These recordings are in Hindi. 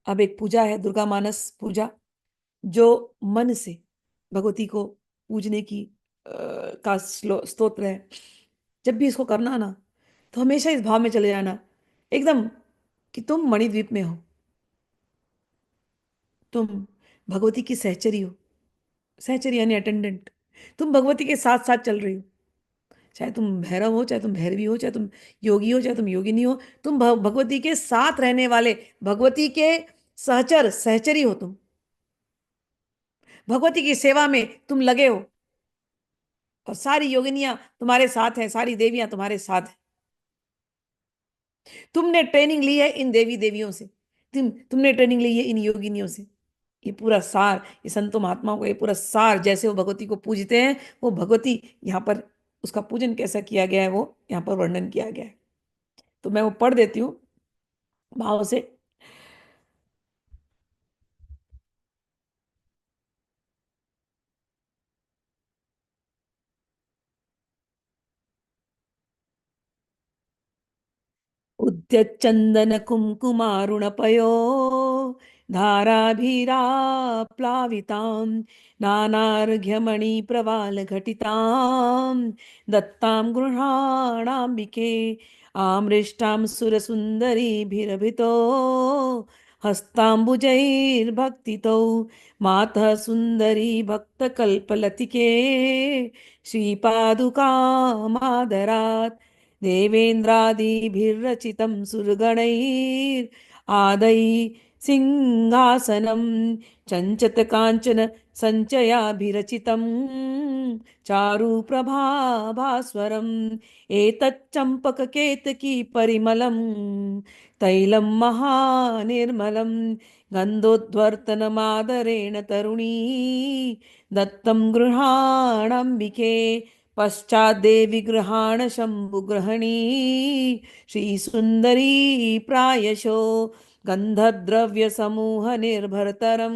अब एक पूजा है, दुर्गा मानस पूजा, जो मन से भगवती को पूजने की का स्तोत्र है। जब भी इसको करना ना, तो हमेशा इस भाव में चले जाना एकदम, कि तुम मणिद्वीप में हो, तुम भगवती की सहचरी हो। सहचरी यानी अटेंडेंट। तुम भगवती के साथ साथ चल रही हो। चाहे तुम भैरव हो, चाहे तुम भैरवी हो, चाहे तुम योगी हो, चाहे तुम योगिनी हो, तुम भगवती के साथ रहने वाले, भगवती के सहचर सहचरी हो तुम। भगवती की सेवा में तुम लगे हो, और सारी योगिनियां तुम्हारे साथ हैं, सारी देवियां तुम्हारे साथ हैं। तुमने ट्रेनिंग ली है इन देवी देवियों से, तुमने ट्रेनिंग ली है इन योगिनियों से। ये पूरा सार, ये संतों महात्माओं को ये पूरा सार, जैसे वो भगवती को पूजते हैं, वो भगवती यहाँ पर, उसका पूजन कैसा किया गया है, वो यहाँ पर वर्णन किया गया है। तो मैं वो पढ़ देती हूँ भाव से। उद्यच्चन्दन कुङ्कुमारुणपयो धाराभिराप्लावितां नानार्घ्यमणिप्रवालघटितां दत्तां गृहाणाम्बिके आमृष्टां सुरसुन्दरीभिरभितो हस्ताम्बुजैर्भक्तितौ मातः सुन्दरी भक्तकल्पलतिके श्रीपादुकामादरात् देवेन्द्रादिभिर्रचितं सुरगणैः सिंहासनं चञ्चत्काञ्चन सञ्चयाभिरचितं चारुप्रभाभास्वरम् एतच्चम्पककेतकी परिमलं तैलं महानिर्मलं गन्धोद्वर्तनमादरेण तरुणी दत्तं गृहाणम्बिके पश्चाद्देवि गृहाण शम्भुगृहिणी श्रीसुन्दरी प्रायशो गन्धद्रव्यसमूहनिर्भरतरं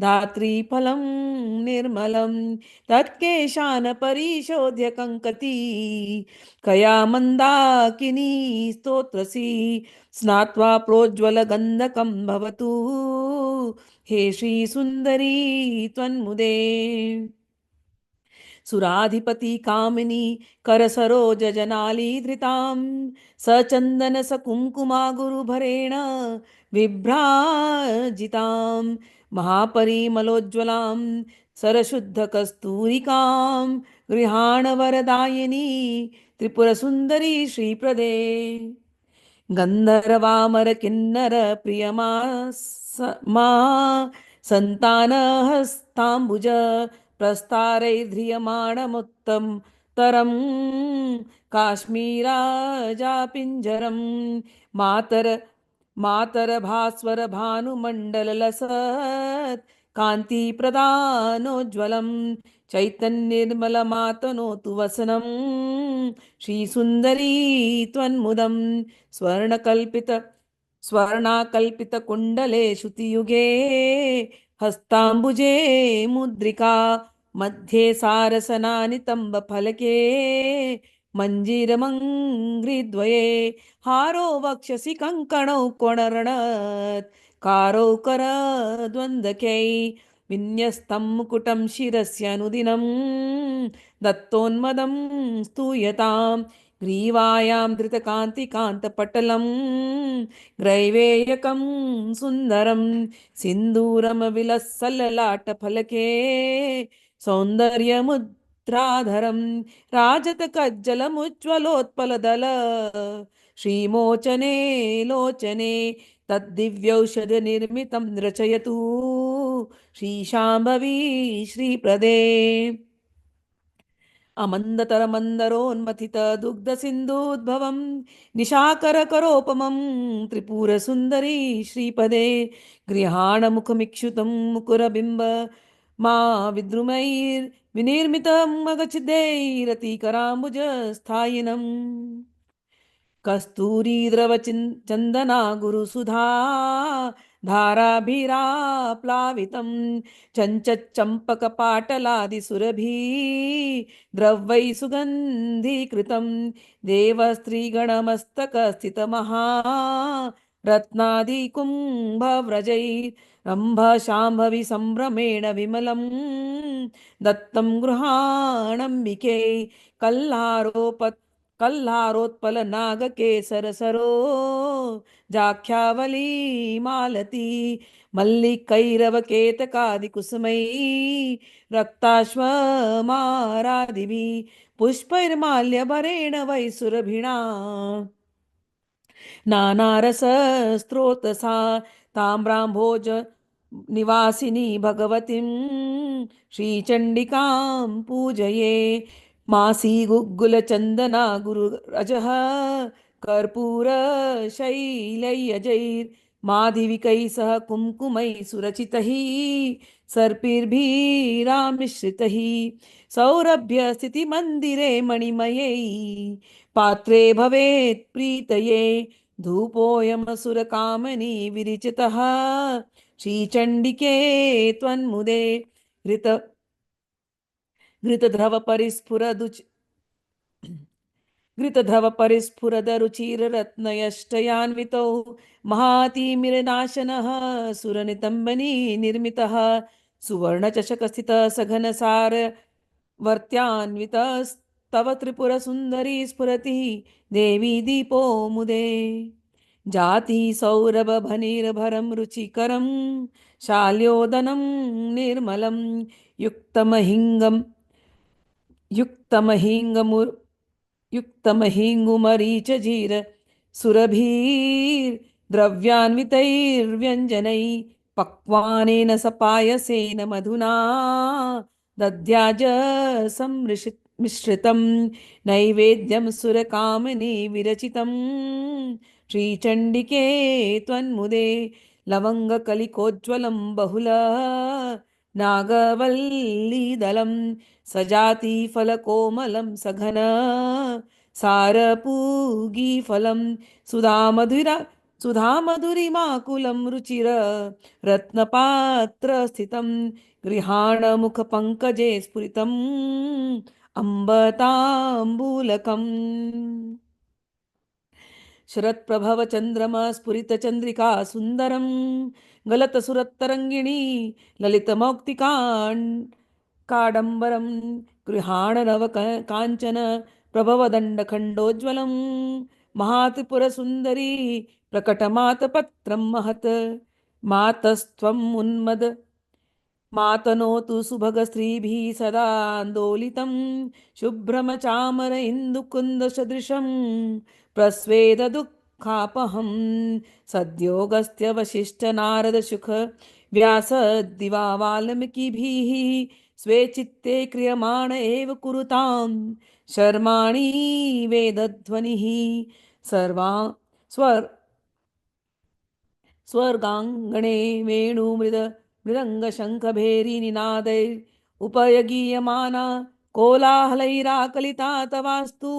धात्रीफलं निर्मलं तत्केशान् परिशोध्य कङ्कती कया मन्दाकिनी स्तोत्रसी स्नात्वा प्रोज्ज्वलगन्धकं भवतु हे श्रीसुन्दरी त्वन्मुदे। सुराधिपति कामिनी कर सरोज जनाली धृतां सचंदन सकुंकुमा गुरुभरेण विभ्राजितां महापरिमलोज्ज्वलां सरशुद्ध कस्तूरिकां गृहाण वरदायिनी त्रिपुर सुंदरी श्रीप्रदे गंधर्वामर किन्नर प्रियमा मा संतानहस्ताम्बुज प्रस्तारैर्ध्रियमाणमुत्तम तरम काश्मीराजापिञ्जरं मातर मातर भास्वर भानुमण्डललसत् कान्ति प्रदानोज्ज्वलं चैतन्यनिर्मलमातनोतु वसनं श्रीसुन्दरी त्वन्मुदं स्वर्णकल्पित स्वर्णाकल्पितकुण्डले श्रुतियुगे हस्ताम्बुजे मुद्रिका मध्ये सारसनानितम्बफलके मञ्जीरमङ्घ्रिद्वये हारो वक्षसि कङ्कणौ कोणर्णत् कारौ करद्वन्द्वकै विन्यस्तं मुकुटं शिरस्यनुदिनं दत्तोन्मदं स्तूयतां ग्रीवायां धृतकान्तिकान्तपटलं ग्रैवेयकं सुन्दरं सिन्दूरमविलसल्ललाटफलके सौन्दर्यमुद्राधरं राजतकज्जलमुज्ज्वलोत्पलदल श्रीमोचने लोचने तद्दिव्यौषधनिर्मितं रचयतु श्रीशाम्भवी श्रीप्रदे अमन्दतरमन्दरोन्मथित दुग्धसिन्धूद्भवं निशाकरकरोपमं त्रिपुरसुन्दरी श्रीपदे गृहाणमुखमिक्षुतं मुकुरबिम्ब मा विद्रुमैर्विनिर्मितं मगचिदैरतिकराम्बुजस्थायिनम् कस्तूरीद्रवचन्दना गुरुसुधा धाराभिराप्लावितं चञ्चच्चम्पकपाटलादिसुरभि द्रवैः सुगन्धीकृतं देवस्त्रीगणमस्तकस्थितमहा रत्नादिकुम्भव्रजैरम्भशाम्भवि सम्भ्रमेण विमलं दत्तं गृहाणम्बिके कल्हारोपत् कल्हारोत्पलनागकेसरसरो जाख्यावली मालती मल्लिकैरवकेतकादिकुसुमैः रक्ताश्वमारादिभिः पुष्पैर्माल्यभरेण वैसुरभिणा नानारसस्रोतसा ताम्राम्भोज निवासिनी भगवतीं श्रीचण्डिकां पूजये मासी गुग्गुलचन्दना गुरुरजः कर्पूरशैलैर्यजैर्माधविकैः सह कुङ्कुमैः सुरचितैः सर्पिर्भिरामिश्रितैः सौरभ्य स्थितिमन्दिरे मणिमयैः पात्रे भवेत् प्रीतये धूपोऽयमसुरकामनी विरिचितः श्रीचण्डिके त्वन्मुदे घृत घृतध्रवपरिस्फुरदुच घृतधवपरिस्फुरदरुचिररत्नयष्टयान्वितौ महातिमिरनाशनः सुरनितम्बनी निर्मितः सुवर्णचषकस्थितः सघनसार वर्त्यान्वितस्तव त्रिपुरसुन्दरी स्फुरति देवी दीपो मुदे जाति सौरभनिर्भरं रुचिकरं शाल्योदनं निर्मलं युक्तमहिङ्गं युक्तमहिङ्गमुर् युक्तमहिङ्गुमरीचजीर सुरभिर्द्रव्यान्वितैर्व्यञ्जनैः पक्वानेन सपायसेन मधुना दद्याज मिश्रितं नैवेद्यं सुरकामिनी विरचितं श्रीचण्डिके त्वन्मुदे लवङ्गकलिकोज्ज्वलं बहुल नागवल्लीदलं सजाति फलकोमलं सघन सारपूगीफलं सुधामधुरा सुधामधुरिमाकुलं रुचिर रत्नपात्रस्थितं गृहाणमुखपङ्कजे स्फुरितम् अम्बताम्बूलकम् शरत्प्रभव चंद्रमा स्फुरित चंद्रिका सुंदरम गलत सुरत्तरंगिणी ललितमौक्तिकां काडंबरम गृहाण नव कांचन प्रभवदंडखंडोज्ज्वलम महात्रिपुर सुंदरी प्रकटमातपत्रं महत् मातस्त्वम् उन्मद मातनोतु सुभगस्त्रीभिः सदान्दोलितं शुभ्रमचामर इन्दुकुन्दसदृशं प्रस्वेददुःखापहं सद्योगस्त्यवशिष्टनारदशुख व्यासद्दिवा वाल्मीकिभिः स्वे चित्ते क्रियमाण एव कुरुतां शर्माणि वेदध्वनिः सर्वा स्वर स्वर्गाङ्गणे मृदङ्गशङ्खभेरीनिनादैः उपयगीयमाना कोलाहलैराकलिता तवास्तु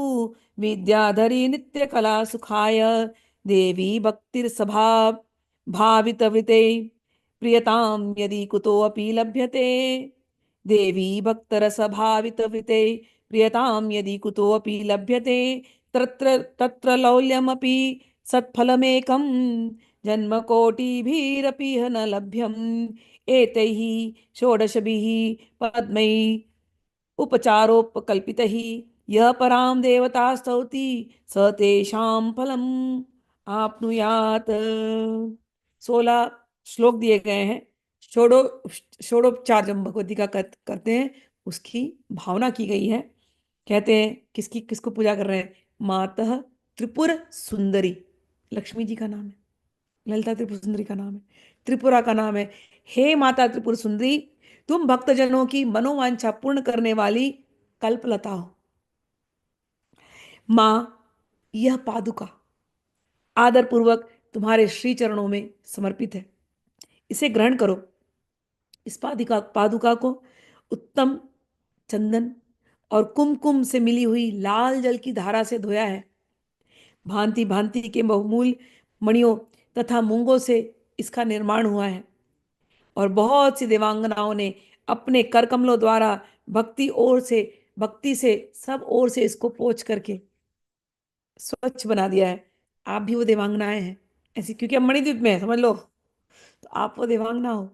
विद्याधरी नित्यकला सुखाय देवी भक्तिर्सभा भावितवृते प्रियतां यदि कुतोऽपि लभ्यते देवी भक्तरसभावितवृते प्रियतां यदि कुतोऽपि लभ्यते तत्र तत्र लौल्यमपि सत्फलमेकं जन्मकोटिभिरपि न लभ्यम् एतैः षोडशभिः पद्मैः उपचारोपकल्पितैः यः परां देवता स्तौति स तेषां फलम् आप्नुयात्। 16 श्लोक दिए गए हैं। षोडो षोडोपचार जब भगवती का करते हैं उसकी भावना की गई है। कहते हैं किसकी किसको पूजा कर रहे हैं? मातः त्रिपुर सुंदरी, लक्ष्मी जी का नाम है, ललिता त्रिपुर सुंदरी का नाम है, त्रिपुरा का नाम है। हे माता त्रिपुर सुंदरी, तुम भक्तजनों की मनोवांछा पूर्ण करने वाली कल्पलता हो। माँ, यह पादुका आदर पूर्वक तुम्हारे श्री चरणों में समर्पित है, इसे ग्रहण करो। इस पादुका को उत्तम चंदन और कुमकुम से मिली हुई लाल जल की धारा से धोया है। भांति भांति के बहुमूल्य मणियों तथा मूंगों से इसका निर्माण हुआ है और बहुत सी देवांगनाओं ने अपने कर कमलों द्वारा भक्ति से सब ओर से इसको पोंछ करके स्वच्छ बना दिया है। आप भी वो देवांगनाएं हैं, ऐसी, क्योंकि हम मणिद्वीप में है, समझ लो। तो आप वो देवांगना हो,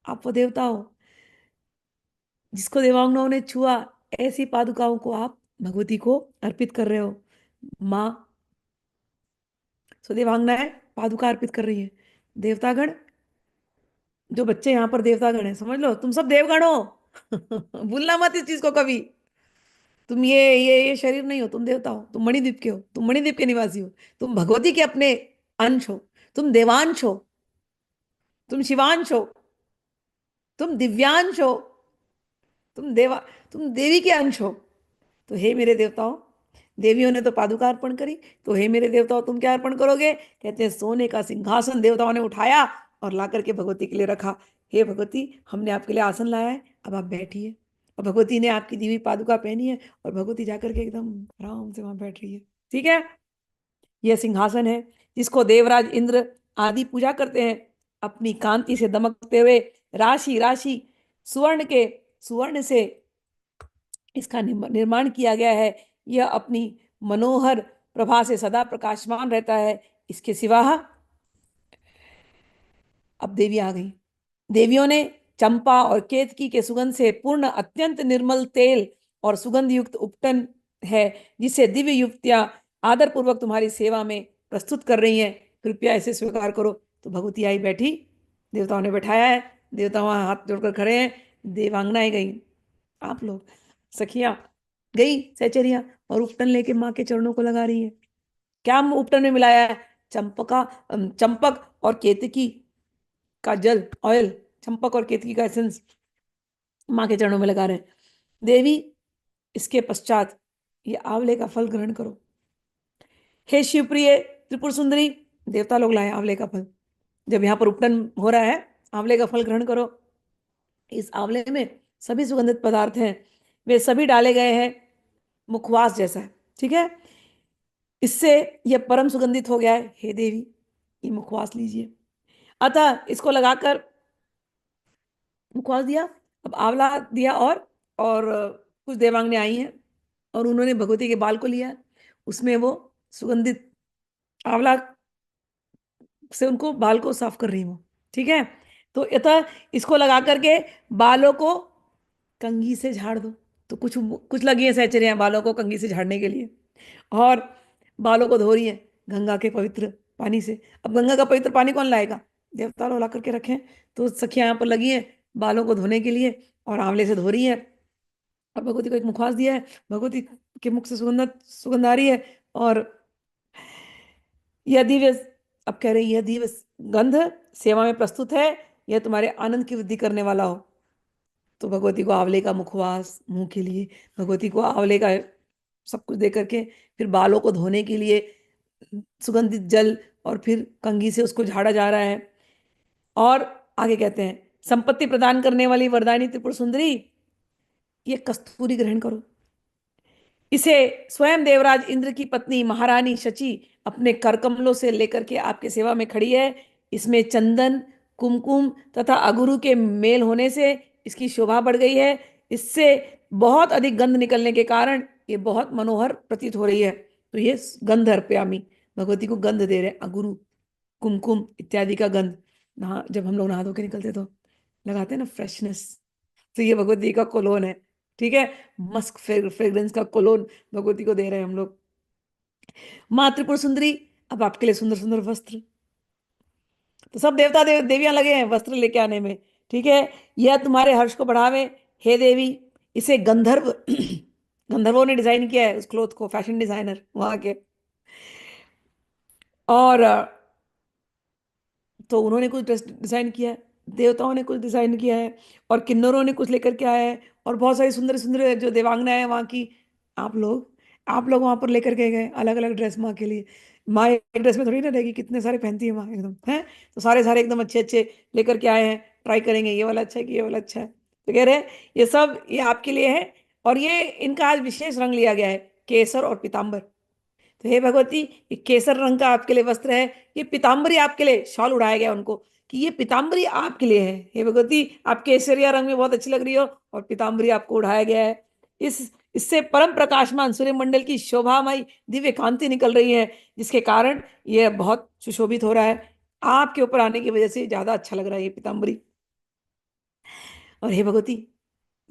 आप वो देवता हो जिसको देवांगनाओं ने छुआ। ऐसी पादुकाओं को आप भगवती को अर्पित कर रहे हो। माँ, सो देवांगनाएं पादुका अर्पित कर रही है। देवतागण, जो बच्चे यहाँ पर देवतागण है, समझ लो तुम सब देवगण हो। भूलना मत इस चीज को कभी। तुम ये शरीर नहीं हो, तुम देवता हो, तुम मणिद्वीप के हो, तुम मणिद्वीप के निवासी हो। तुम भगवती के अपने अंश हो। तुम देवांश हो, तुम शिवांश हो, तुम दिव्यांश हो, तुम देवा, तुम देवी के अंश हो। तो हे मेरे देवताओं, देवियों ने तो पादुका अर्पण करी, तो हे मेरे देवताओं तुम क्या अर्पण करोगे? कहते हैं सोने का सिंहासन देवताओं ने उठाया और ला करके भगवती के लिए रखा। हे भगवती, हमने आपके लिए आसन लाया है, अब आप बैठिए। और भगवती ने आपकी दी हुई पादुका पहनी है, और भगवती जाकर के एकदम आराम से वहां बैठ रही है। ठीक है, यह सिंहासन है जिसको देवराज इंद्र आदि पूजा करते हैं। अपनी कांति से दमकते हुए राशि राशि सुवर्ण से इसका निर्माण किया गया है। यह अपनी मनोहर प्रभा से सदा प्रकाशमान रहता है। इसके सिवा अब देवी आ गई। देवियों ने चंपा और केतकी के सुगंध से पूर्ण अत्यंत निर्मल तेल और सुगंध युक्त उपटन है, जिसे दिव्य युक्तियां आदर पूर्वक तुम्हारी सेवा में प्रस्तुत कर रही हैं। कृपया इसे स्वीकार करो। तो भगवती आई बैठी, देवताओं ने बैठाया है, देवता वहां हाथ जोड़कर खड़े हैं। देवांगनाएं गई, आप लोग सखियां गई सहचरियां, और उपटन लेके माँ के चरणों को लगा रही है। क्या उपटन में मिलाया है? चंपक और केतकी का जल, ऑयल, चंपक और केतकी का एसेंस माँ के चरणों में लगा रहे हैं। देवी, इसके पश्चात ये आंवले का फल ग्रहण करो। हे शिवप्रिय त्रिपुर सुंदरी, देवता लोग लाए आंवले का फल। जब यहाँ पर उपटन हो रहा है, आंवले का फल ग्रहण करो। इस आंवले में सभी सुगंधित पदार्थ हैं, वे सभी डाले गए हैं, मुखवास जैसा है। ठीक है, इससे यह परम सुगंधित हो गया है। हे देवी, ये मुखवास लीजिए। अतः इसको लगाकर मुखवास दिया, अब आंवला दिया, और कुछ देवांगने आई हैं, और उन्होंने भगवती के बाल को लिया, उसमें वो सुगंधित आंवला से उनको बाल को साफ कर रही हूँ। ठीक है, तो अतः इसको लगा करके बालों को कंघी से झाड़ दो। तो कुछ कुछ लगी है सहचर्याएं बालों को कंघी से झाड़ने के लिए, और बालों को धो रही है गंगा के पवित्र पानी से। अब गंगा का पवित्र पानी कौन लाएगा? देवता लोग ला करके रखे हैं। तो सखियां यहाँ पर लगी हैं बालों को धोने के लिए, और आंवले से धो रही है, और भगवती को एक मुखवास दिया है। भगवती के मुख से सुगंध आ रही है। और यह दिव्य, अब कह रही है, यह दिव्य गंध सेवा में प्रस्तुत है, यह तुम्हारे आनंद की वृद्धि करने वाला हो। तो भगवती को आंवले का मुखवास मुंह के लिए, भगवती को आंवले का सब कुछ दे करके, फिर बालों को धोने के लिए सुगंधित जल, और फिर कंघी से उसको झाड़ा जा रहा है। और आगे कहते हैं, संपत्ति प्रदान करने वाली वरदानी त्रिपुर सुंदरी, ये कस्तूरी ग्रहण करो। इसे स्वयं देवराज इंद्र की पत्नी महारानी शची अपने कर कमलों से लेकर के आपके सेवा में खड़ी है। इसमें चंदन, कुमकुम तथा अगुरु के मेल होने से इसकी शोभा बढ़ गई है। इससे बहुत अधिक गंध निकलने के कारण ये बहुत मनोहर प्रतीत हो रही है। तो ये गंध अर्पयामी, भगवती को गंध दे रहे हैं, अगुरु, कुमकुम इत्यादि का गंध। नहा, जब हम लोग नहा धो के निकलते तो लगाते हैं ना फ्रेशनेस, तो ये भगवती का कोलोन है। ठीक है, मस्क फ्रेग्रेंस का कोलोन भगवती को दे रहे हैं हम लोग। माँ त्रिपुर सुंदरी, अब आपके लिए सुंदर सुंदर वस्त्र। तो सब देवता देवियां लगे हैं वस्त्र लेके आने में। ठीक है, यह तुम्हारे हर्ष को बढ़ावे। हे देवी, इसे गंधर्व गंधर्वों ने डिजाइन किया है, उस क्लोथ को, फैशन डिजाइनर वहां के। और तो उन्होंने कुछ डिजाइन किया है, देवताओं ने कुछ डिजाइन किया है, और किन्नरों ने कुछ लेकर के आए हैं, और बहुत सारी सुंदर सुंदर जो देवांगनाएं हैं वहाँ की। आप लोग वहां पर लेकर के गए अलग अलग ड्रेस माँ के लिए। माँ एक ड्रेस में थोड़ी ना रहेगी, कितने सारे पहनती है माँ एकदम है। तो सारे सारे एकदम अच्छे अच्छे लेकर के आए हैं, ट्राई करेंगे ये वाला अच्छा है कि ये वाला अच्छा है। तो कह रहे हैं ये सब ये आपके लिए है, और ये इनका आज विशेष रंग लिया गया है, केसर और पीताम्बर। तो हे भगवती, ये केसर रंग का आपके लिए वस्त्र है, ये पीताम्बरी आपके लिए, शॉल उड़ाया गया उनको कि ये पीताम्बरी आपके लिए है। हे भगवती, आप केसरिया रंग में बहुत अच्छी लग रही हो, और पीताम्बरी आपको उड़ाया गया है। इस इससे परम प्रकाशमान सूर्यमंडल की शोभामयी दिव्य कांति निकल रही है, जिसके कारण यह बहुत सुशोभित हो रहा है। आपके ऊपर आने की वजह से ज्यादा अच्छा लग रहा है ये पीताम्बरी। और हे भगवती,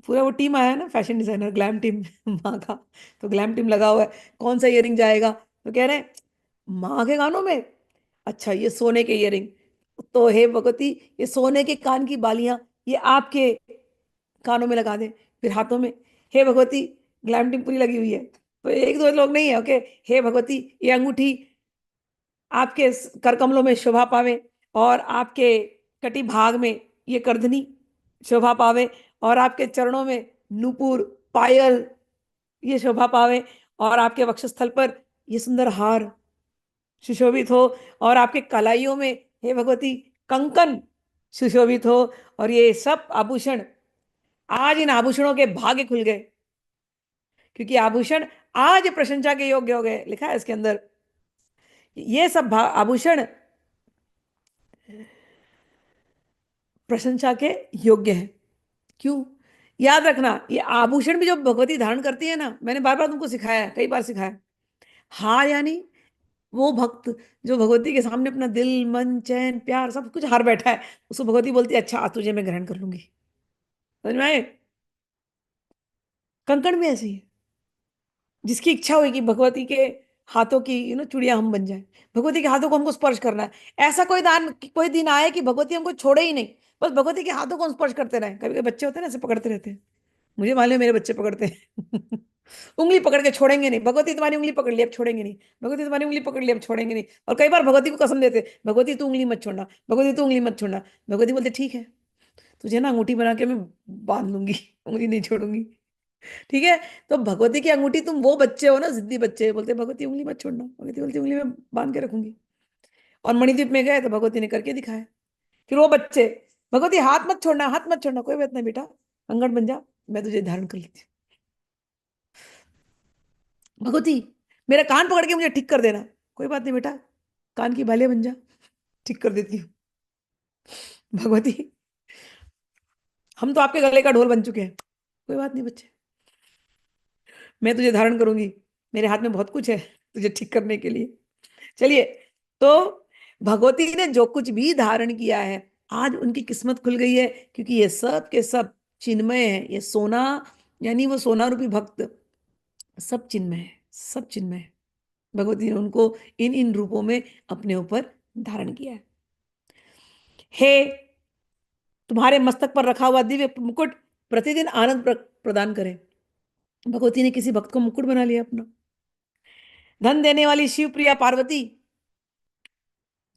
पूरा वो टीम आया है ना, फैशन डिजाइनर, ग्लैम टीम माँ का। तो ग्लैम टीम लगा हुआ है, कौन सा इयरिंग जाएगा, तो कह रहे हैं माँ के कानों में, अच्छा ये सोने के इयरिंग। तो हे भगवती, ये सोने के कान की बालियां ये आपके कानों में लगा दे, फिर हाथों में। हे भगवती, ग्लैम टीम पूरी लगी हुई है, तो एक दो लोग नहीं है, ओके। हे भगवती, ये अंगूठी आपके कर कमलों में शोभा पावे, और आपके कटी भाग में ये करधनी शोभा पावे, और आपके चरणों में नूपुर पायल ये शोभा पावे, और आपके वक्षस्थल पर ये सुंदर हार सुशोभित हो, और आपके कलाइयों में हे भगवती कंकन सुशोभित हो। और ये सब आभूषण, आज इन आभूषणों के भाग्य खुल गए, क्योंकि आभूषण आज प्रशंसा के योग्य हो गए। लिखा है इसके अंदर, ये सब आभूषण प्रशंसा के योग्य है। क्यों? याद रखना, ये आभूषण भी जो भगवती धारण करती है ना, मैंने बार बार तुमको सिखाया है, कई बार सिखाया है। हार यानी वो भक्त जो भगवती के सामने अपना दिल मन चैन प्यार सब कुछ हार बैठा है, उसको भगवती बोलती है अच्छा आज तुझे मैं ग्रहण कर लूंगी। समझ में आए? कंकड़ में ऐसी है, जिसकी इच्छा हुई कि भगवती के हाथों की चूड़ियां हम बन जाए, भगवती के हाथों को हमको स्पर्श करना है। ऐसा कोई दिन आए कि भगवती हमको छोड़े ही नहीं, बस भगवती के हाथों को हम स्पर्श करते रहे। कभी कभी बच्चे होते हैं ना, ऐसे पकड़ते रहते हैं, मुझे मालूम है मेरे बच्चे पकड़ते हैं उंगली पकड़ के छोड़ेंगे नहीं, भगवती तुम्हारी उंगली पकड़ ली अब छोड़ेंगे नहीं, भगवती तुम्हारी उंगली पकड़ ली अब छोड़ेंगे नहीं। और कई बार भगवती को कसम देते, भगवती तू उंगली मत छोड़ना, भगवती तू उंगली मत छोड़ना। भगवती बोलते ठीक है, तुझे ना अंगूठी बना के मैं बांध लूंगी, उंगली नहीं छोड़ूंगी। ठीक है। तो भगवती की अंगूठी, तुम वो बच्चे हो ना, जिद्दी बच्चे, बोलते भगवती उंगली मत छोड़ना, भगवती बोलती उंगली में बांध के रखूंगी। और मणिद्वीप में गए तो भगवती ने करके दिखाया। फिर वो बच्चे, भगवती हाथ मत छोड़ना, हाथ मत छोड़ना, कोई बात नहीं बेटा, कंगन बन जा, मैं तुझे धारण कर लेती हूँ। भगवती मेरा कान पकड़ के मुझे ठीक कर देना, कोई बात नहीं बेटा, कान की बालियां बन जा, ठीक कर देती हूँ। भगवती हम तो आपके गले का ढोल बन चुके हैं, कोई बात नहीं बच्चे, मैं तुझे धारण करूंगी, मेरे हाथ में बहुत कुछ है तुझे ठीक करने के लिए। चलिए, तो भगवती ने जो कुछ भी धारण किया है, आज उनकी किस्मत खुल गई है, क्योंकि ये सब के सब चिन्मय है। ये सोना यानी वो सोना रूपी भक्त सब चिन्मय है, सब चिन्मय है। भगवती ने उनको इन इन रूपों में अपने ऊपर धारण किया है। हे, तुम्हारे मस्तक पर रखा हुआ दिव्य मुकुट प्रतिदिन आनंद प्रदान करे। भगवती ने किसी भक्त को मुकुट बना लिया अपना। धन देने वाली शिव प्रिया पार्वती,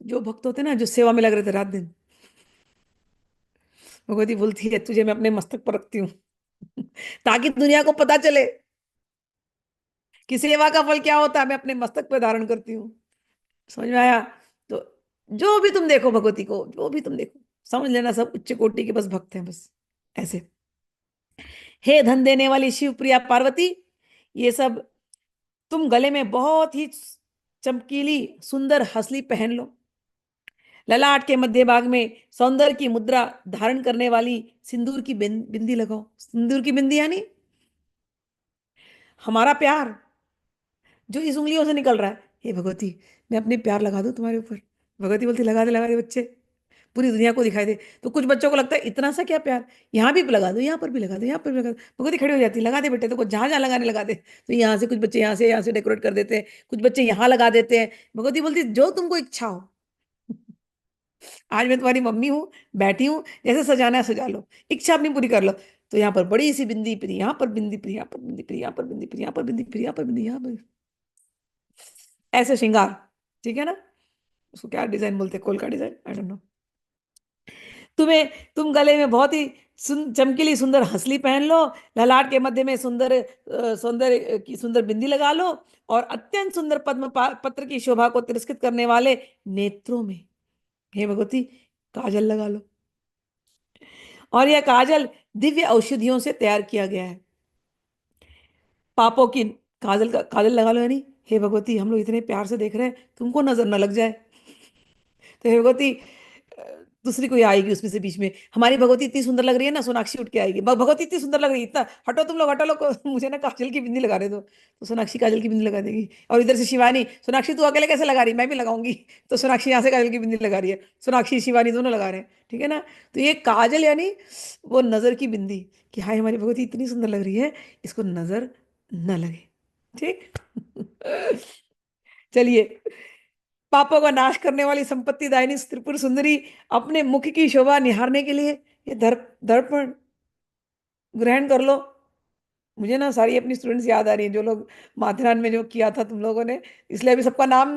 जो भक्त होते हैं ना, जो सेवा में लग रहे थे रात दिन, भगवती बोलती है तुझे मैं अपने मस्तक पर रखती हूँ ताकि दुनिया को पता चले कि सेवा का फल क्या होता है, मैं अपने मस्तक पर धारण करती हूँ। समझ में आया? तो जो भी तुम देखो भगवती को, जो भी तुम देखो, समझ लेना सब उच्च कोटि के बस भक्त हैं, बस ऐसे। हे धन देने वाली शिव प्रिया पार्वती, ये सब तुम गले में बहुत ही चमकीली सुंदर हंसली पहन लो। ललाट के मध्य भाग में सौंदर्य की मुद्रा धारण करने वाली सिंदूर की बिंदी लगाओ। सिंदूर की बिंदी यानी हमारा प्यार जो इस उंगलियों से निकल रहा है। हे भगवती, मैं अपने प्यार लगा दूं तुम्हारे ऊपर। भगवती बोलती लगा दे बच्चे, पूरी दुनिया को दिखाई दे। तो कुछ बच्चों को लगता है इतना सा क्या प्यार, यहाँ भी लगा दो, यहाँ पर भी लगा दो, यहाँ पर भी लगा दो। भगवती खड़ी हो जाती लगा दे बेटे, तो जहां जहां लगाने लगा दे। तो यहाँ से कुछ बच्चे यहाँ से डेकोरेट कर देते हैं, कुछ बच्चे यहाँ लगा देते हैं। भगवती बोलती जो तुमको इच्छा हो, आज मैं तुम्हारी मम्मी हूँ, बैठी हूँ, जैसे सजाना है सजा लो, इच्छा अपनी पूरी कर लो। तो यहाँ पर बड़ी सी बिंदी, फिर यहाँ पर बिंदी, फिर यहाँ पर बिंदी, फिर यहाँ पर बिंदी, फिर यहाँ पर बिंदी, फिर यहाँ पर बिंदी, यहाँ पर ऐसे श्रृंगार। ठीक है ना? उसको क्या डिजाइन बोलते हैं, कोल का डिजाइन, आई डोंट नो। तुम्हें तुम गले में बहुत ही चमकीली सुंदर हंसली पहन लो। ललाट के मध्य में सुंदर सौंदर्य की सुंदर बिंदी लगा लो। और अत्यंत सुंदर पद्म पत्र की शोभा को तिरस्कृत करने वाले नेत्रों में हे भगवती काजल लगा लो। और यह काजल दिव्य औषधियों से तैयार किया गया है। पापों की काजल लगा लो, यानी हे भगवती हम लोग इतने प्यार से देख रहे हैं, तुमको नजर न लग जाए। तो हे भगवती दूसरी कोई आएगी उसमें से बीच में, हमारी भगवती इतनी सुंदर लग रही है ना, सोनाक्षी उठ के आएगी, भगवती इतनी सुंदर लग रही है, इतना हटो तुम लोग, हटो लोग, मुझे ना काजल की बिंदी लगा दे दो, तो सोनाक्षी काजल की बिंदी लगा देगी। और इधर से शिवानी, सोनाक्षी तू अकेले कैसे लगा रही, मैं भी लगाऊंगी, तो सोनाक्षी यहाँ से काजल की बिंदी लगा रही है, सोनाक्षी शिवानी दोनों लगा रहे हैं, ठीक है ना। तो ये काजल यानी वो नजर की बिंदी, कि हाय हमारी भगवती इतनी सुंदर लग रही है, इसको नजर न लगे, ठीक। चलिए, पापों का नाश करने वाली संपत्ति दायिनी त्रिपुर सुंदरी अपने मुख की शोभा निहारने के लिए ये दर्पण ग्रहण कर लो। मुझे ना सारी अपनी स्टूडेंट्स याद आ रही हैं, जो लोग माथेरान में जो किया था तुम लोगों ने, इसलिए अभी सबका नाम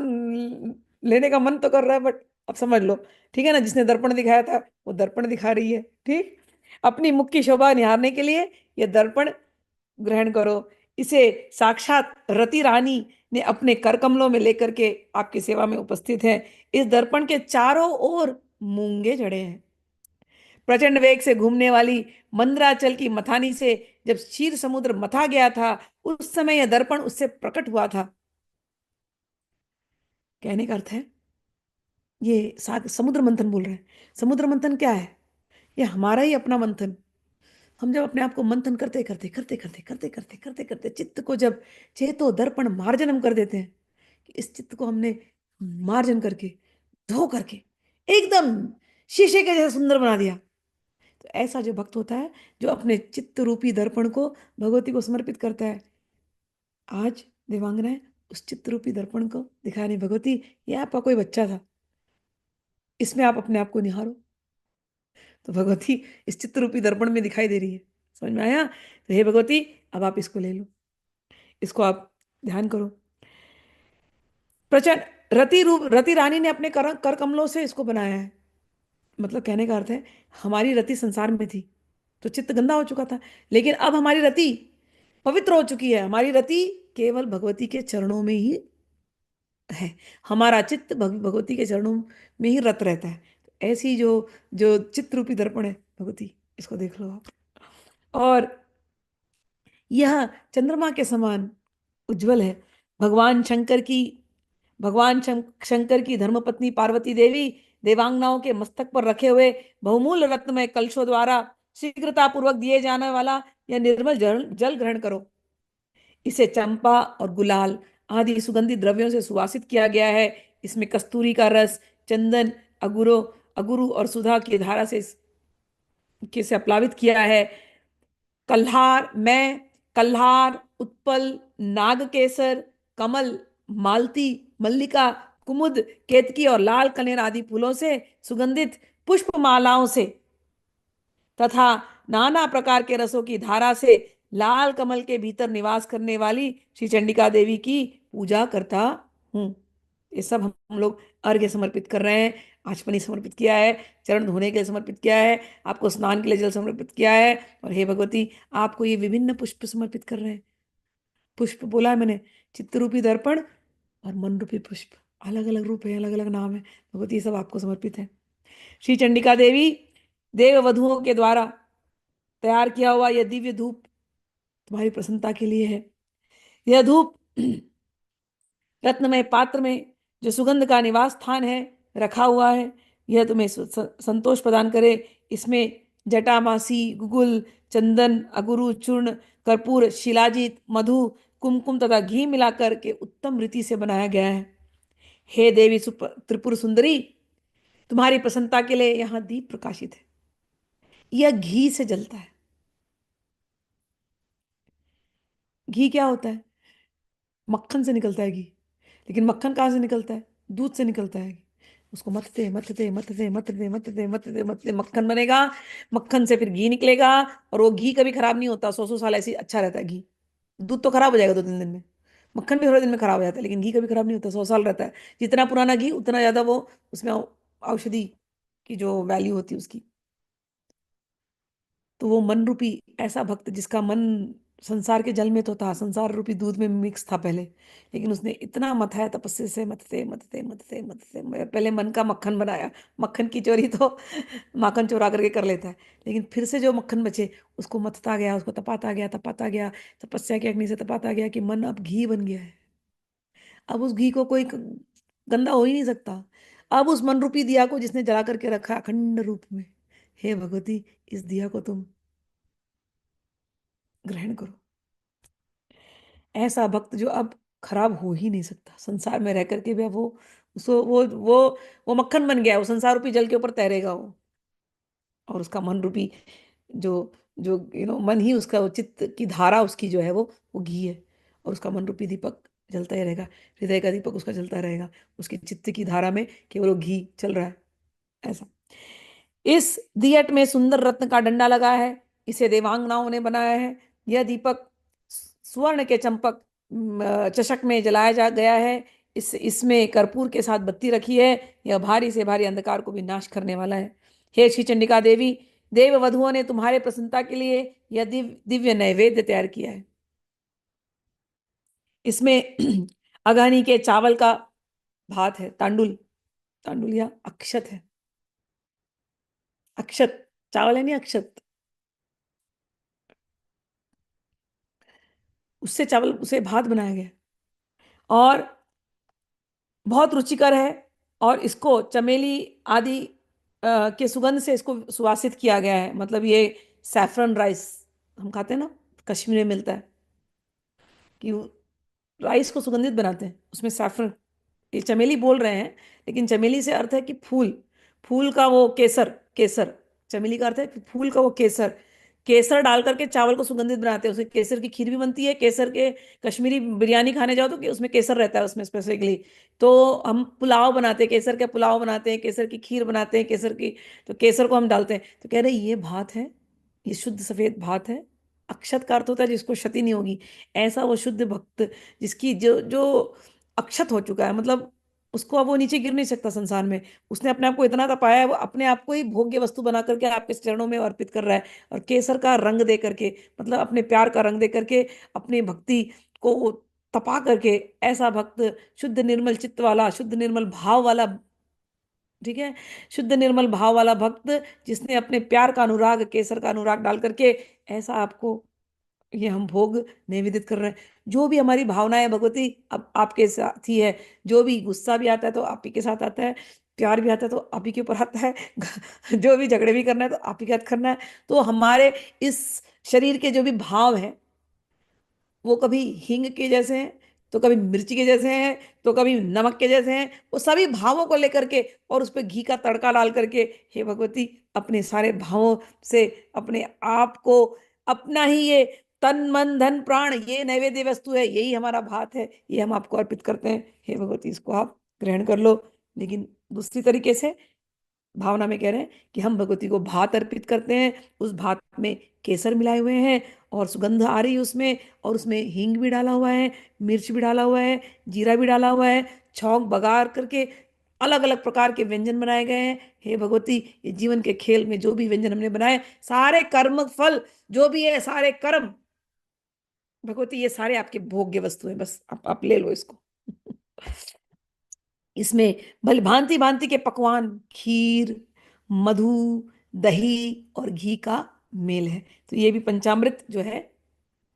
लेने का मन तो कर रहा है, बट अब समझ लो, ठीक है ना। जिसने दर्पण दिखाया था वो दर्पण दिखा रही है, ठीक। अपनी मुख की शोभा निहारने के लिए ये दर्पण ग्रहण करो। इसे साक्षात रति रानी ने अपने कर कमलों में लेकर के आपकी सेवा में उपस्थित है। इस दर्पण के चारों ओर मूंगे जड़े हैं। प्रचंड वेग से घूमने वाली मंदराचल की मथानी से जब क्षीर समुद्र मथा गया था, उस समय यह दर्पण उससे प्रकट हुआ था। कहने का अर्थ है, ये समुद्र मंथन बोल रहे हैं। समुद्र मंथन क्या है? ये हमारा ही अपना मंथन। हम जब अपने आप को मंथन करते करते करते करते करते करते करते करते चित्त को जब चेतो दर्पण मार्जनम कर देते हैं, कि इस चित्त को हमने मार्जन करके, धो करके एकदम शीशे के जैसे सुंदर बना दिया, तो ऐसा जो भक्त होता है, जो अपने चित्त रूपी दर्पण को भगवती को समर्पित करता है, आज देवांगनाएं उस चित्त रूपी दर्पण को दिखा रही, भगवती ये आपका कोई बच्चा था, इसमें आप अपने आप को निहारो। तो भगवती इस चित्त रूपी दर्पण में दिखाई दे रही है। समझ में आया? तो हे भगवती, अब आप इसको ले लो, इसको आप ध्यान करो। प्रचंड रति रानी ने अपने कर कमलों से इसको बनाया है। मतलब कहने का अर्थ है, हमारी रति संसार में थी तो चित्त गंदा हो चुका था, लेकिन अब हमारी रति पवित्र हो चुकी है। हमारी रति केवल भगवती के चरणों में ही है। हमारा चित्त भगवती के चरणों में ही रत रहता है। तो ऐसी जो जो चित्त रूपी दर्पण है भगवती, इसको देख लो आप। और यह चंद्रमा के समान उज्जवल है। भगवान शंकर की शंकर की धर्मपत्नी पार्वती देवी देवांगनाओं के मस्तक पर रखे हुए बहुमूल्य रत्नमय कलशों द्वारा शीघ्रता पूर्वक दिए जाने वाला यह निर्मल जल ग्रहण करो। इसे चंपा और गुलाल आदि सुगंधित द्रव्यों से सुवासित किया गया है। इसमें कस्तूरी का रस, चंदन, अगुरो अगुरु और सुधा की धारा से प्लावित किया है। कल्हार में कल्हार, उत्पल, नागकेसर, कमल, मालती, मल्लिका, कुमुद, केतकी और लाल कनेर आदि फूलों से सुगंधित पुष्प मालाओं से तथा नाना प्रकार के रसों की धारा से लाल कमल के भीतर निवास करने वाली श्री चंडिका देवी की पूजा करता हूँ। ये सब हम लोग अर्घ्य समर्पित कर रहे हैं। आचमनी समर्पित किया है, चरण धोने के लिए समर्पित किया है, आपको स्नान के लिए जल समर्पित किया है, और हे भगवती आपको ये विभिन्न पुष्प समर्पित कर रहे हैं। पुष्प बोला है मैंने, चित्त रूपी दर्पण और मन रूपी पुष्प, अलग अलग रूप है, अलग अलग नाम है भगवती, ये सब आपको समर्पित है। श्री चंडिका देवी देव वधुओं के द्वारा तैयार किया हुआ यह दिव्य धूप तुम्हारी प्रसन्नता के लिए है। यह धूप रत्नमय पात्र में जो सुगंध का निवास स्थान है रखा हुआ है, यह तुम्हें संतोष प्रदान करे। इसमें जटामासी, गुगुल, चंदन, अगुरु चूर्ण, कर्पूर, शिलाजीत, मधु, कुमकुम तथा घी मिलाकर के उत्तम रीति से बनाया गया है। हे देवी त्रिपुर सुंदरी, तुम्हारी प्रसन्नता के लिए यहाँ दीप प्रकाशित है। यह घी से जलता है। घी क्या होता है? मक्खन से निकलता है घी। लेकिन मक्खन कहाँ से निकलता है? दूध से निकलता है। उसको मथते मथते मथते मथते मथते मथते मथते मक्खन बनेगा। मक्खन से फिर घी निकलेगा, और वो घी कभी खराब नहीं होता, 100 100 साल ऐसे ही अच्छा रहता है घी। दूध तो खराब हो जाएगा 2 3 दिन में, मक्खन भी थोड़े दिन में खराब हो जाता है, लेकिन घी कभी खराब नहीं होता, 100 साल रहता है। जितना पुराना घी उतना ज्यादा वो, उसमें औषधि की जो वैल्यू होती है उसकी। तो वो मन रूपी ऐसा भक्त, जिसका मन संसार के जल में तो था, संसार रूपी दूध में मिक्स था पहले, लेकिन उसने इतना मथाया तपस्या से, मथते मथते मथते मथते पहले मन का मक्खन बनाया। मक्खन की चोरी तो माखन चोरा करके कर लेता है, लेकिन फिर से जो मक्खन बचे उसको मथता गया, उसको तपाता गया, तपस्या की अग्नि से तपाता गया, कि मन अब घी बन गया है। अब उस घी को कोई गंदा हो ही नहीं सकता। अब उस मन रूपी दिया को जिसने जला करके रखा है अखंड रूप में, हे भगवती, इस दिया को तुम ग्रहण करो। ऐसा भक्त जो अब खराब हो ही नहीं सकता, संसार में रह करके भी अब वो, उसको वो मक्खन बन गया है, वो संसार रूपी जल के ऊपर तैरेगा वो। और उसका मन रूपी जो जो मन ही उसका, वो चित्त की धारा उसकी जो है वो घी है। और उसका मन रूपी दीपक जलता ही रहेगा, हृदय का दीपक उसका जलता रहेगा, उसकी चित्त की धारा में केवल वो घी चल रहा है। ऐसा इस दियट में सुंदर रत्न का डंडा लगा है, इसे देवांगनाओं ने बनाया है। यह दीपक स्वर्ण के चंपक चषक में जलाया जा गया है। इसमें कर्पूर के साथ बत्ती रखी है। यह भारी से भारी अंधकार को भी नाश करने वाला है। हे श्री चंडिका देवी, देव वधुओं ने तुम्हारे प्रसन्नता के लिए यह दिव्य नैवेद्य तैयार किया है। इसमें अगानी के चावल का भात है, तांडुल, तांडुल या अक्षत है, अक्षत, चावल है नहीं, अक्षत, उससे चावल उसे भात बनाया गया और बहुत रुचिकर है। और इसको चमेली आदि के सुगंध से इसको सुवासित किया गया है। मतलब ये सैफरन राइस हम खाते हैं ना, कश्मीर में मिलता है, कि राइस को सुगंधित बनाते हैं, उसमें सैफरन, ये चमेली बोल रहे हैं, लेकिन चमेली से अर्थ है कि फूल, फूल का वो केसर, केसर, चमेली का अर्थ है कि फूल का वो केसर, केसर डाल करके चावल को सुगंधित बनाते हैं। उसके केसर की खीर भी बनती है, केसर के कश्मीरी बिरयानी खाने जाओ तो कि उसमें केसर रहता है उसमें स्पेसिफिकली। तो हम पुलाव बनाते हैं, केसर के पुलाव बनाते हैं, केसर की खीर बनाते हैं, केसर की, तो केसर को हम डालते हैं। तो कह रहे ये भात है, ये शुद्ध सफेद भात है। अक्षत का अर्थ होता है जिसको क्षति नहीं होगी। ऐसा वो शुद्ध भक्त जिसकी जो जो अक्षत हो चुका है, मतलब उसको अब वो नीचे गिर नहीं सकता संसार में। उसने अपने आप को इतना तपाया है, वो अपने आप को ही भोग्य वस्तु बना करके आपके चरणों में अर्पित कर रहा है। और केसर का रंग दे करके, मतलब अपने प्यार का रंग दे करके, अपनी भक्ति को वो तपा करके, ऐसा भक्त, शुद्ध निर्मल चित्त वाला, शुद्ध निर्मल भाव वाला, ठीक है, शुद्ध निर्मल भाव वाला भक्त, जिसने अपने प्यार का अनुराग, केसर का अनुराग डाल करके, ऐसा आपको ये हम भोग निवेदित कर रहे हैं। जो भी हमारी भावनाएं भगवती अब आपके साथ ही है। जो भी गुस्सा भी आता है तो आप ही के साथ आता है, प्यार भी आता है तो आप ही के ऊपर आता है, जो भी झगड़े भी करना है तो आप ही के साथ करना है। तो हमारे इस शरीर के जो भी भाव हैं, वो कभी हींग के जैसे हैं, तो कभी मिर्ची के जैसे हैं, तो कभी नमक के जैसे हैं। वो सभी भावों को लेकर के और उस पर घी का तड़का डाल करके, हे भगवती, अपने सारे भावों से अपने आप को, अपना ही ये तन मन धन प्राण, ये नैवेद्य वस्तु है, यही हमारा भात है, ये हम आपको अर्पित करते हैं। हे भगवती, इसको आप ग्रहण कर लो। लेकिन दूसरी तरीके से भावना में कह रहे हैं कि हम भगवती को भात अर्पित करते हैं, उस भात में केसर मिलाए हुए हैं और सुगंध आ रही है उसमें, और उसमें हींग भी डाला हुआ है, मिर्च भी डाला हुआ है, जीरा भी डाला हुआ है, छौंक बघार करके अलग अलग प्रकार के व्यंजन बनाए गए हैं। हे भगवती, ये जीवन के खेल में जो भी व्यंजन हमने बनाए, सारे कर्म फल जो भी है, सारे कर्म भगवती, ये सारे आपके भोग्य वस्तु हैं, बस आप ले लो इसको। इसमें भले भांति भांति के पकवान, खीर, मधु, दही और घी का मेल है। तो ये भी पंचामृत जो है,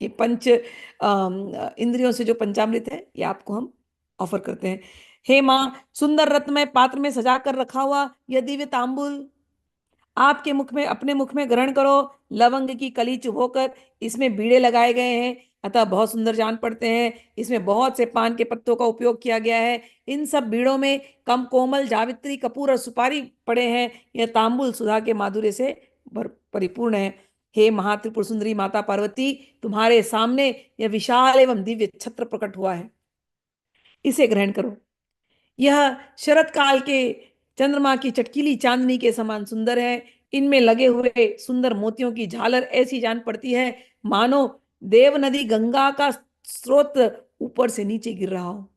ये पंच इंद्रियों से जो पंचामृत है, ये आपको हम ऑफर करते हैं। हे माँ, सुंदर रत्नमय पात्र में सजा कर रखा हुआ यह दिव्य तांबूल आपके मुख में, अपने मुख में ग्रहण करो। लवंग की कली चुभोकर इसमें बीड़े लगाए गए हैं, अतः बहुत सुंदर जान पड़ते हैं। इसमें बहुत से पान के पत्तों का उपयोग किया गया है। इन सब बीड़ों में कम कोमल जावित्री, कपूर और सुपारी पड़े हैं। यह तांबुल सुधा के माधुर्य से परिपूर्ण है। हे महात्रिपुर सुंदरी माता पार्वती, तुम्हारे सामने यह विशाल एवं दिव्य छत्र प्रकट हुआ है, इसे ग्रहण करो। यह शरत काल के चंद्रमा की चटकीली चांदनी के समान सुंदर है। इनमें लगे हुए सुंदर मोतियों की झालर ऐसी जान पड़ती है मानो देव नदी गंगा का स्रोत ऊपर से नीचे गिर रहा हो।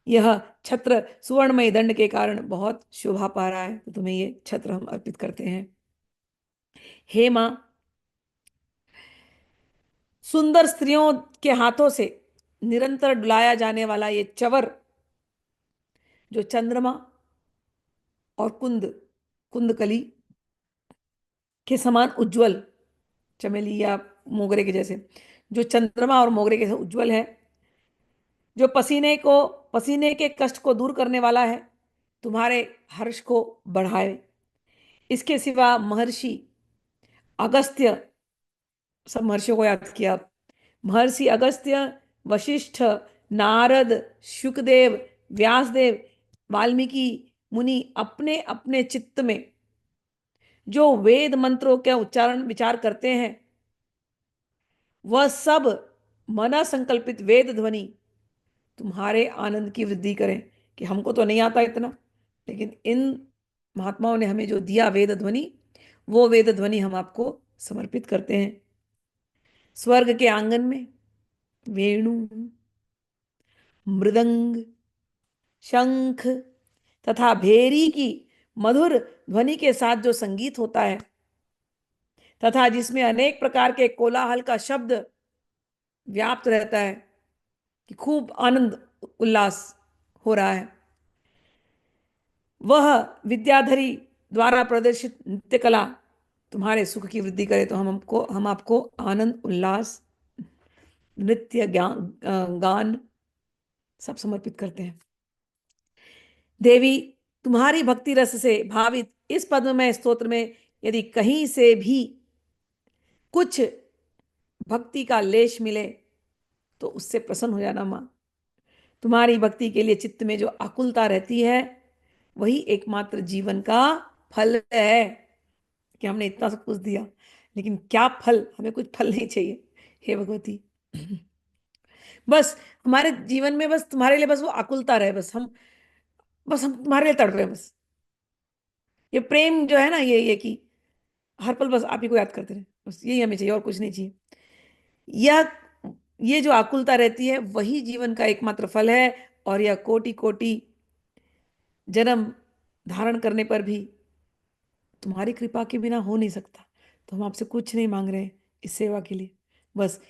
यह छत्र सुवर्णमय दंड के कारण बहुत शोभा पा रहा है, तो तुम्हें ये छत्र हम अर्पित करते हैं। हे माँ, सुंदर स्त्रियों के हाथों से निरंतर डुलाया जाने वाला ये चवर, जो चंद्रमा और कुंदकली के समान उज्जवल, चमेली या मोगरे के जैसे, जो चंद्रमा और मोगरे के जैसे उज्जवल है, जो पसीने के कष्ट को दूर करने वाला है, तुम्हारे हर्ष को बढ़ाए। इसके सिवा महर्षि अगस्त्य, सब महर्षियों को याद किया, महर्षि अगस्त्य, वशिष्ठ, नारद, शुकदेव, व्यासदेव, वाल्मीकि मुनि अपने अपने चित्त में जो वेद मंत्रों का उच्चारण विचार करते हैं, वह सब मना संकल्पित वेद ध्वनि तुम्हारे आनंद की वृद्धि करें। कि हमको तो नहीं आता इतना, लेकिन इन महात्माओं ने हमें जो दिया वेद ध्वनि, वो वेद ध्वनि हम आपको समर्पित करते हैं। स्वर्ग के आंगन में वेणु, मृदंग, शंख तथा भेरी की मधुर ध्वनि के साथ जो संगीत होता है, तथा जिसमें अनेक प्रकार के कोलाहल का शब्द व्याप्त रहता है, कि खूब आनंद उल्लास हो रहा है, वह विद्याधरी द्वारा प्रदर्शित नृत्य कला तुम्हारे सुख की वृद्धि करे। तो हम आपको आनंद उल्लास, नृत्य, गान सब समर्पित करते हैं। देवी, तुम्हारी भक्ति रस से भावित इस पद्ममय स्तोत्र में यदि कहीं से भी कुछ भक्ति का लेश मिले तो उससे प्रसन्न हो जाना माँ। तुम्हारी भक्ति के लिए चित्त में जो आकुलता रहती है, वही एकमात्र जीवन का फल है। कि हमने इतना सब कुछ दिया, लेकिन क्या फल, हमें कुछ फल नहीं चाहिए हे भगवती। बस हमारे जीवन में बस तुम्हारे लिए बस वो आकुलता रहे, बस हम तुम्हारे लिए तड़प रहे हैं बस। ये प्रेम जो है ना, ये कि हर पल बस आप ही को याद करते रहे, बस यही हमें चाहिए और कुछ नहीं चाहिए। यह ये जो आकुलता रहती है, वही जीवन का एकमात्र फल है। और यह कोटि कोटि जन्म धारण करने पर भी तुम्हारी कृपा के बिना हो नहीं सकता। तो हम आपसे कुछ नहीं मांग रहे हैं इस सेवा के लिए, बस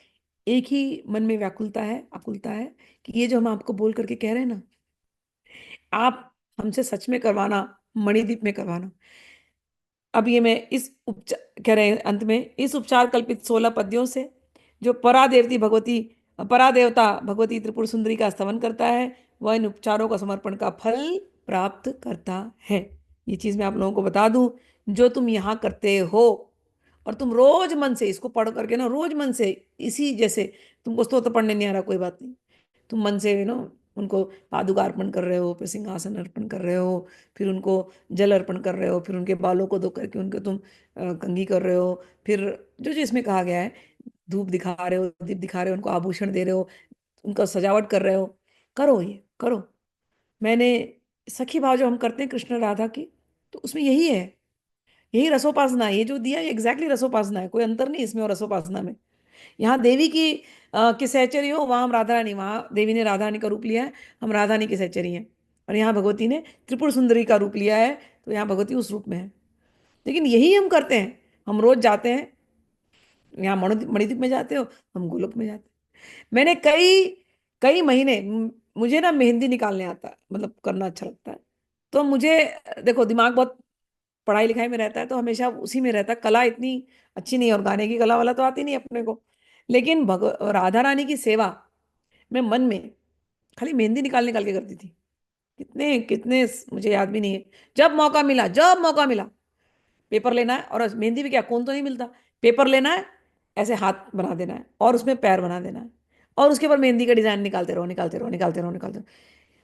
एक ही मन में व्याकुलता है, आकुलता है, कि ये जो हम आपको बोल करके कह रहे हैं ना, आप हमसे सच में करवाना, मणिदीप में करवाना। अब ये मैं इस उपचार कह रहे हैं अंत में, इस उपचार कल्पित 16 पद्यों से जो परादेवता भगवती त्रिपुर सुंदरी का स्तवन करता है, वह इन उपचारों का समर्पण का फल प्राप्त करता है। ये चीज मैं आप लोगों को बता दूं, जो तुम यहाँ करते हो, और तुम रोज मन से इसको पढ़ करके ना, रोज मन से, इसी जैसे तुमको स्तोत्र पढ़ने नहीं आ रहा, कोई बात नहीं, तुम मन से उनको पादुका अर्पण कर रहे हो, फिर सिंहासन अर्पण कर रहे हो, फिर उनको जल अर्पण कर रहे हो, फिर उनके बालों को धो करके उनके तुम कंघी कर रहे हो, फिर जो जो इसमें कहा गया है, धूप दिखा रहे हो, दीप दिखा रहे हो, उनको आभूषण दे रहे हो, उनका सजावट कर रहे हो, करो ये करो। मैंने सखी भाव जो हम करते हैं कृष्ण राधा की, तो उसमें यही है, यही रसोपासना है, ये जो दिया है एग्जैक्टली रसोपासना है, कोई अंतर नहीं इसमें और रसोपासना में। यहाँ देवी की सहचरी हो, वहाँ हम राधा रानी, वहाँ देवी ने राधा रानी का रूप लिया है, हम राधा रानी की सहचरी हैं। और यहाँ भगवती ने त्रिपुर सुंदरी का रूप लिया है, तो यहाँ भगवती उस रूप में है। लेकिन यही हम करते हैं, हम रोज जाते हैं, यहाँ मणिद्वीप में जाते हो, हम गोलोक में जाते हैं। मैंने कई कई महीने, मुझे ना मेहंदी निकालने आता है, मतलब करना अच्छा लगता है। तो मुझे, देखो दिमाग बहुत पढ़ाई लिखाई में रहता है, तो हमेशा उसी में रहता है, कला इतनी अच्छी नहीं है, और गाने की कला वाला तो आती नहीं अपने को। लेकिन राधा रानी की सेवा मैं मन में खाली मेहंदी निकाल निकाल के करती थी। कितने कितने मुझे याद भी नहीं है, जब मौका मिला, पेपर लेना है, और मेहंदी भी क्या, कौन तो नहीं मिलता, पेपर लेना है, ऐसे हाथ बना देना है और उसमें पैर बना देना है, और उसके ऊपर मेहंदी का डिजाइन निकालते रहो, निकालते रहो, निकालते रहो, निकालते रहो,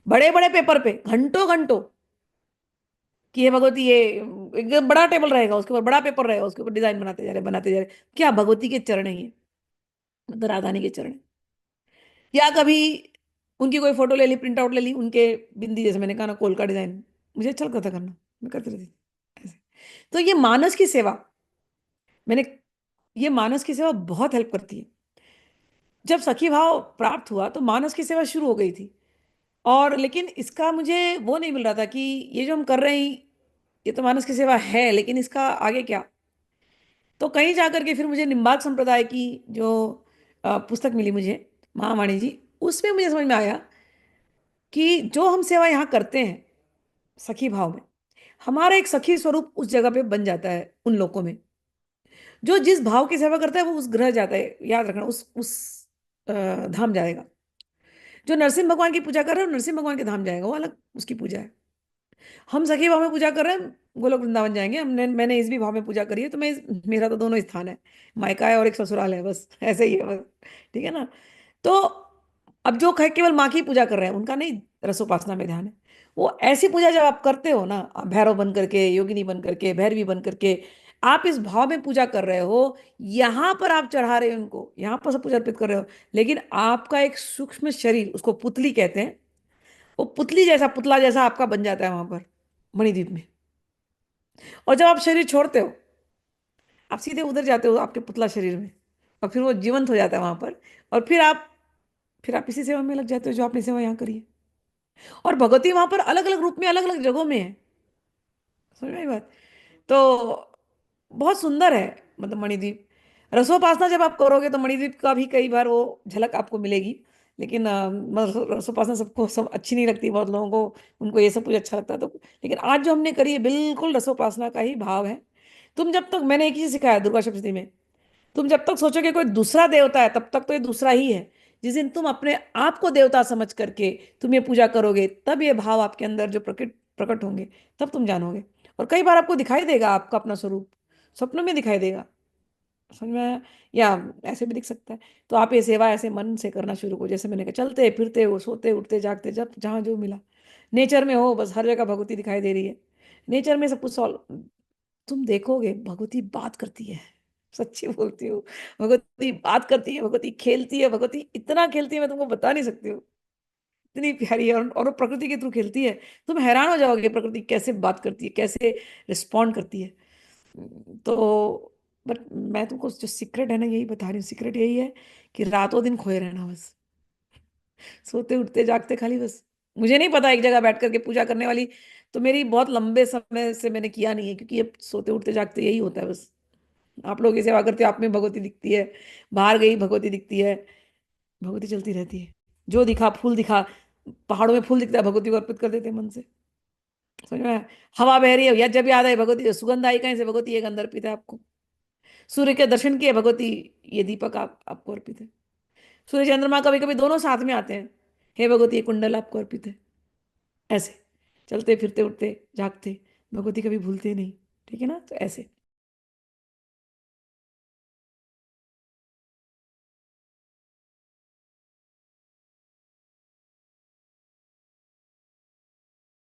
बड़े बड़े पेपर पे घंटों घंटों। कि हे भगवती, ये एक बड़ा टेबल रहेगा, उसके ऊपर बड़ा पेपर रहेगा, उसके ऊपर डिजाइन बनाते जा रहे, बनाते जा रहे। क्या भगवती के चरण है ये, मतलब राधा रानी के चरण है। या कभी उनकी कोई फोटो ले ली, प्रिंट आउट ले ली, उनके बिंदी, जैसे मैंने कहा ना, कोल का डिजाइन, मुझे अच्छा लगता था करना, मैं करती रहती थी ऐसे। तो ये मानस की सेवा, मैंने ये मानस की सेवा बहुत हेल्प करती है। जब सखी भाव प्राप्त हुआ तो मानस की सेवा शुरू हो गई थी, और लेकिन इसका मुझे वो नहीं मिल रहा था कि ये जो हम कर रहे हैं, ये तो मानस की सेवा है, लेकिन इसका आगे क्या। तो कहीं जाकर के फिर मुझे निम्बार्क संप्रदाय की जो पुस्तक मिली मुझे, महावाणी जी, उसमें मुझे समझ में आया कि जो हम सेवा यहाँ करते हैं सखी भाव में, हमारा एक सखी स्वरूप उस जगह पे बन जाता है उन लोगों में। जो जिस भाव की सेवा करता है वो उस ग्रह जाता है, याद रखना, उस धाम जाएगा। जो नरसिंह भगवान की पूजा कर रहा है वो नरसिंह भगवान के धाम जाएगा, वो अलग उसकी पूजा है। हम सखी भाव में पूजा कर रहे हैं, गोलोक वृंदावन जाएंगे, मैंने इस भी भाव में पूजा करी है, तो मेरा तो दोनों स्थान है, मायका है और एक ससुराल है, बस ऐसे ही है बस। ठीक है ना। तो अब जो केवल माँ की पूजा कर रहे हैं, उनका नहीं रसोपासना में ध्यान है। वो ऐसी पूजा जब आप करते हो ना, आप भैरव बन करके, योगिनी बन करके, भैरवी बन करके, आप इस भाव में पूजा कर रहे हो, यहाँ पर आप चढ़ा रहे हो उनको, यहाँ पर सब पूजा अर्पित कर रहे हो, लेकिन आपका एक सूक्ष्म शरीर, उसको पुतली कहते हैं, वो पुतली जैसा, पुतला जैसा आपका बन जाता है वहां पर मणिद्वीप में। और जब आप शरीर छोड़ते हो, आप सीधे उधर जाते हो आपके पुतला शरीर में, और फिर वो जीवंत हो जाता है वहां पर, और फिर आप इसी सेवा में लग जाते हो जो आपने सेवा यहाँ करी है। और भगवती वहां पर अलग अलग रूप में, अलग अलग जगहों में है। समझ में आई बात। तो बहुत सुंदर है, मतलब मणिद्वीप। रसोपासना जब आप करोगे तो मणिद्वीप का भी कई बार वो झलक आपको मिलेगी। लेकिन रसोपासना सबको सब अच्छी नहीं लगती, बहुत लोगों को, उनको ये सब कुछ अच्छा लगता है, तो लेकिन आज जो हमने करी है बिल्कुल रसोपासना का ही भाव है। तुम जब तक, मैंने एक ही चीज सिखाया दुर्गा सप्तमी में, तुम जब तक सोचोगे कोई दूसरा देवता है, तब तक तो ये दूसरा ही है। जिस दिन तुम अपने आप को देवता समझ करके तुम ये पूजा करोगे, तब ये भाव आपके अंदर जो प्रकट प्रकट होंगे, तब तुम जानोगे। और कई बार आपको दिखाई देगा आपका अपना स्वरूप, सपनों में दिखाई देगा, समझ में आया? या ऐसे भी दिख सकता है। तो आप ये सेवा ऐसे मन से करना शुरू करो, जैसे मैंने कहा, चलते फिरते हो, सोते उठते जागते, जब जहाँ जो मिला, नेचर में हो, बस हर जगह भगवती दिखाई दे रही है। नेचर में सब कुछ सॉल्व, तुम देखोगे भगवती बात करती है, सच्ची बोलती हूँ। भगवती बात करती है, भगवती खेलती है, भगवती इतना खेलती है, मैं तुमको बता नहीं सकती हूँ। इतनी प्यारी है, और वो प्रकृति के थ्रू खेलती है। तुम हैरान हो जाओगे प्रकृति कैसे बात करती है, कैसे रिस्पॉन्ड करती है। तो बट मैं तुमको जो सीक्रेट है ना, यही बता रही हूँ, सीक्रेट यही है कि रातों दिन खोए रहना बस, सोते उठते जागते खाली बस। मुझे नहीं पता एक जगह बैठ करके पूजा करने वाली, तो मेरी बहुत लंबे समय से मैंने किया नहीं है, क्योंकि अब सोते उठते जागते यही होता है बस। आप लोग की सेवा करते हो, आप में भगवती दिखती है, बाहर गई भगवती दिखती है, भगवती चलती रहती है। जो दिखा, फूल दिखा, पहाड़ों में फूल दिखता है, भगवती को अर्पित कर देते हैं मन से। समझ में आया? हवा बह रही है, या जब याद आए भगवती, सुगंध आई कहीं से, भगवती ये गंध अर्पित है आपको। सूर्य के दर्शन किए, भगवती ये दीपक आपको अर्पित है। सूर्य चंद्रमा कभी कभी दोनों साथ में आते हैं, हे भगवती ये कुंडल आपको अर्पित है। ऐसे चलते फिरते उठते जागते, भगवती कभी भूलते नहीं। ठीक है ना, तो ऐसे